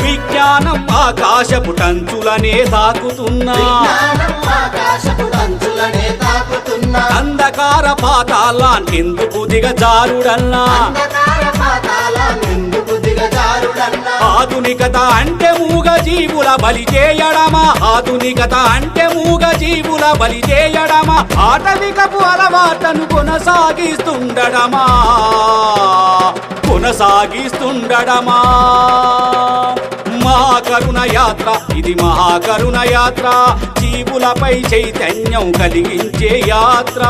విజ్ఞానం ఆకాశపు టంచులనే తాకుతున్నా, అంధకార పాతాళాన్నెందుకు దిగజారుడన్నా, ఆధునికత అంటే మూగ జీవుల బలి చేయడమా, ఆధునికత అంటే మూగ జీవుల బలి చేయడమా, ఆటవికపు అలవాట్లను కొనసాగిస్తుండడమా మహాకరుణ యాత్ర, ఇది మహాకరుణ యాత్ర, జీవులపై చైతన్యం కలిగించే యాత్ర.